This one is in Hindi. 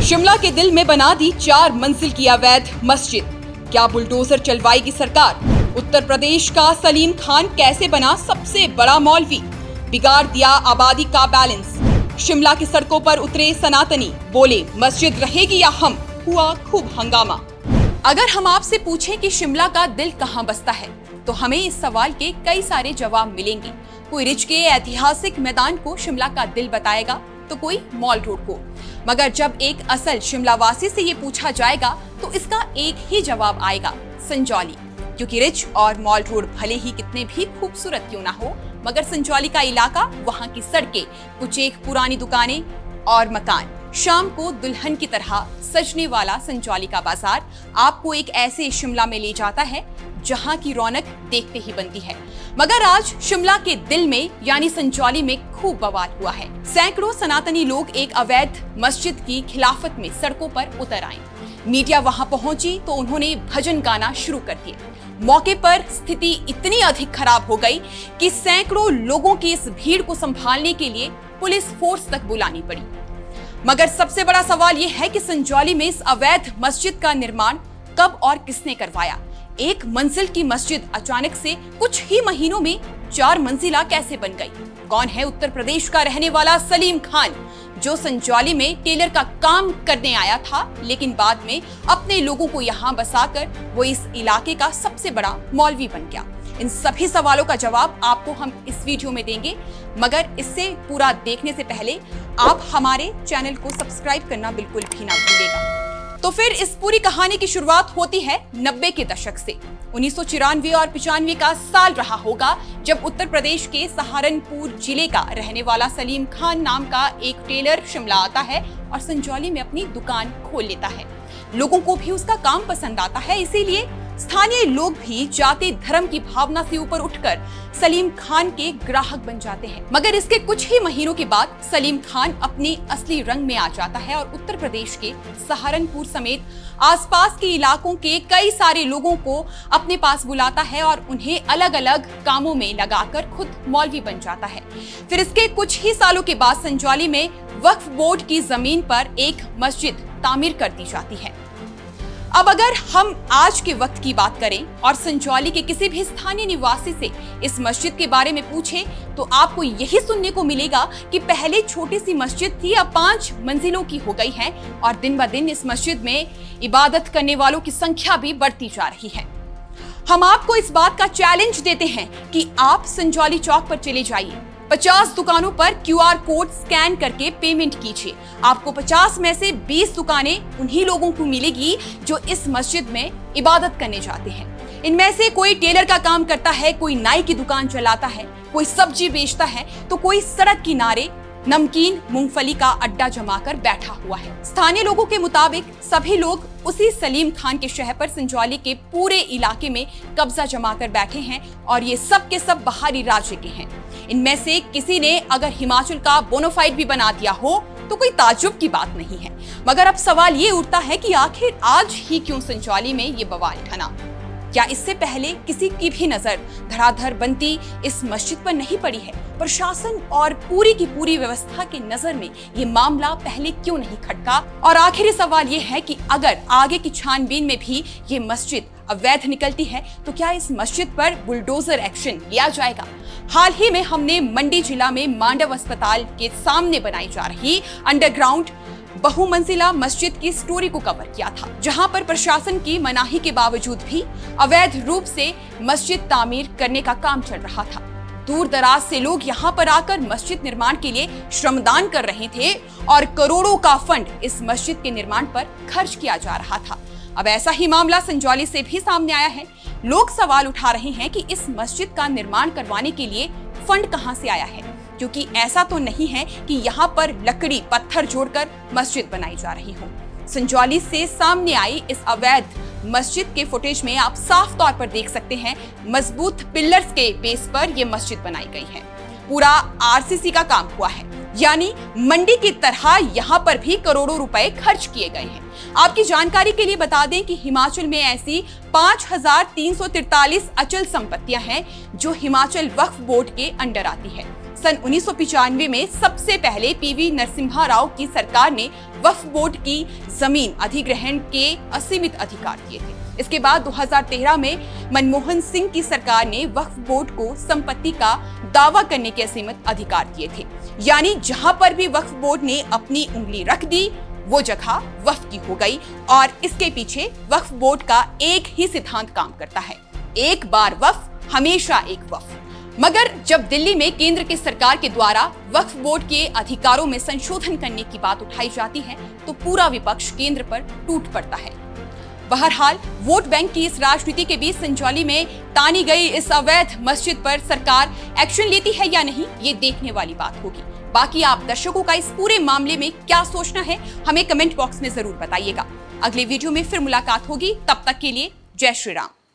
शिमला के दिल में बना दी 4 मंजिल की अवैध मस्जिद। क्या बुलडोजर चलवाएगी सरकार? उत्तर प्रदेश का सलीम खान कैसे बना सबसे बड़ा मौलवी? बिगाड़ दिया आबादी का बैलेंस। शिमला की सड़कों पर उतरे सनातनी, बोले मस्जिद रहेगी या हम। हुआ खूब हंगामा। अगर हम आपसे पूछें कि शिमला का दिल कहां बसता है, तो हमें इस सवाल के कई सारे जवाब मिलेंगे। कोई रिज के ऐतिहासिक मैदान को शिमला का दिल बताएगा, तो कोई मॉल रोड को। मगर जब एक असल शिमला वासी से ये पूछा जाएगा, तो इसका एक ही जवाब आएगा, संजौली। क्योंकि रिज और मॉल रोड भले ही कितने भी खूबसूरत क्यों ना हो, मगर संजौली का इलाका, वहाँ की सड़कें, कुछ एक पुरानी दुकानें और मकान, शाम को दुल्हन की तरह सजने वाला संजौली का बाजार आपको एक ऐसे शिमला में ले जाता है जहां की रौनक देखते ही बनती है। मगर आज शिमला के दिल में यानी संजौली में खूब बवाल हुआ है। सैकड़ों सनातनी लोग एक अवैध मस्जिद की खिलाफत में सड़कों पर उतर आए। मीडिया वहां पहुंची तो उन्होंने भजन गाना शुरू कर दिए। मौके पर स्थिति इतनी अधिक खराब हो गई कि सैकड़ों लोगों की इस भीड़ को संभालने के लिए पुलिस फोर्स तक बुलानी पड़ी। मगर सबसे बड़ा सवाल यह है कि संजौली में इस अवैध मस्जिद का निर्माण कब और किसने करवाया? एक मंजिल की मस्जिद अचानक से कुछ ही महीनों में 4 मंजिला कैसे बन गई? कौन है उत्तर प्रदेश का रहने वाला सलीम खान, जो संजौली में टेलर का काम करने आया था, लेकिन बाद में अपने लोगों को यहाँ बसाकर वो इस इलाके का सबसे बड़ा मौलवी बन गया? इन सभी सवालों का जवाब आपको हम इस वीडियो में देंगे। मगर इससे पूरा देखने से पहले आप हमारे चैनल को सब्सक्राइब करना बिल्कुल भी ना भूलिएगा। तो फिर इस पूरी कहानी की शुरुआत होती है 90 के दशक से। 1994 और 95 का साल रहा होगा जब उत्तर प्रदेश के सहारनपुर जिले का रहने वाला सलीम खान नाम का एक टेलर शिमला आता है और संजौली में अपनी दुकान खोल लेता है। लोगों को भी उसका काम पसंद आता है, इसीलिए स्थानीय लोग भी जाति धर्म की भावना से ऊपर उठकर सलीम खान के ग्राहक बन जाते हैं। मगर इसके कुछ ही महीनों के बाद सलीम खान अपने असली रंग में आ जाता है और उत्तर प्रदेश के सहारनपुर समेत आसपास के इलाकों के कई सारे लोगों को अपने पास बुलाता है और उन्हें अलग अलग कामों में लगाकर खुद मौलवी बन जाता है। फिर इसके कुछ ही सालों के बाद संजौली में वक्फ बोर्ड की जमीन पर एक मस्जिद तामीर कर दी जाती है। अब अगर हम आज के वक्त की बात करें और संजौली के किसी भी स्थानीय निवासी से इस मस्जिद के बारे में पूछें, तो आपको यही सुनने को मिलेगा कि पहले छोटी सी मस्जिद थी, अब 5 मंजिलों की हो गई है और दिन ब दिन इस मस्जिद में इबादत करने वालों की संख्या भी बढ़ती जा रही है। हम आपको इस बात का चैलेंज देते हैं कि आप संजौली चौक पर चले जाइए, 50 दुकानों पर QR कोड स्कैन करके पेमेंट कीजिए। आपको 50 में से 20 दुकानें उन्हीं लोगों को मिलेगी जो इस मस्जिद में इबादत करने जाते हैं। इनमें से कोई टेलर का काम करता है, कोई नाई की दुकान चलाता है, कोई सब्जी बेचता है, तो कोई सड़क किनारे नमकीन मूंगफली का अड्डा जमाकर बैठा हुआ है। स्थानीय लोगों के मुताबिक सभी लोग उसी सलीम खान के शहर पर संजौली के पूरे इलाके में कब्जा जमाकर बैठे हैं और ये सब के सब बाहरी राज्य के हैं। इनमें से किसी ने अगर हिमाचल का बोनाफाइड भी बना दिया हो तो कोई ताज्जुब की बात नहीं है। मगर अब सवाल ये उठता है कि आखिर आज ही क्यों संजौली में ये बवाल ठना? क्या इससे पहले किसी की भी नजर धड़ाधड़ बनती इस मस्जिद पर नहीं पड़ी है? प्रशासन और पूरी की पूरी व्यवस्था के नजर में ये मामला पहले क्यों नहीं खटका? और आखिरी सवाल ये है कि अगर आगे की छानबीन में भी ये मस्जिद अवैध निकलती है, तो क्या इस मस्जिद पर बुलडोजर एक्शन लिया जाएगा? हाल ही में हमने मंडी जिला में मांडव अस्पताल के सामने बनाई जा रही अंडरग्राउंड बहुमंजिला मस्जिद की स्टोरी को कवर किया था, जहां पर प्रशासन की मनाही के बावजूद भी अवैध रूप से मस्जिद तामीर करने का काम चल रहा था। दूर दराज से लोग यहां पर आकर मस्जिद निर्माण के लिए श्रमदान कर रहे थे और करोड़ों का फंड इस मस्जिद के निर्माण पर खर्च किया जा रहा था। अब ऐसा ही मामला संजौली से भी सामने आया है। लोग सवाल उठा रहे हैं कि इस मस्जिद का निर्माण करवाने के लिए फंड कहां से आया है, क्योंकि ऐसा तो नहीं है कि यहाँ पर लकड़ी पत्थर जोड़कर मस्जिद बनाई जा रही हो। संजौली से सामने आई इस अवैध मस्जिद के फुटेज में आप साफ तौर पर देख सकते हैं मजबूत पिलर्स के बेस पर यह मस्जिद बनाई गई है। पूरा RCC का काम हुआ है, यानी मंडी की तरह यहाँ पर भी करोड़ों रुपए खर्च किए गए हैं। आपकी जानकारी के लिए बता दें कि हिमाचल में ऐसी 5343 अचल संपत्तियां हैं जो हिमाचल वक्फ बोर्ड के अंडर आती है। सन 1995 में सबसे पहले पीवी नरसिम्हा राव की सरकार ने वक्फ बोर्ड की जमीन अधिग्रहण के असीमित अधिकार दिए थे। इसके बाद 2013 में मनमोहन सिंह की सरकार ने वक्फ बोर्ड को संपत्ति का दावा करने के असीमित अधिकार दिए थे। यानी जहां पर भी वक्फ बोर्ड ने अपनी उंगली रख दी वो जगह वक्फ की हो गई। और इसके पीछे वक्फ बोर्ड का एक ही सिद्धांत काम करता है, एक बार वक्फ हमेशा एक वक्फ। मगर जब दिल्ली में केंद्र की सरकार के द्वारा वक्फ बोर्ड के अधिकारों में संशोधन करने की बात उठाई जाती है तो पूरा विपक्ष केंद्र पर टूट पड़ता है। बहरहाल वोट बैंक की इस राजनीति के बीच संजौली में तानी गई इस अवैध मस्जिद पर सरकार एक्शन लेती है या नहीं, ये देखने वाली बात होगी। बाकी आप दर्शकों का इस पूरे मामले में क्या सोचना है, हमें कमेंट बॉक्स में जरूर बताइएगा। अगले वीडियो में फिर मुलाकात होगी, तब तक के लिए जय श्री राम।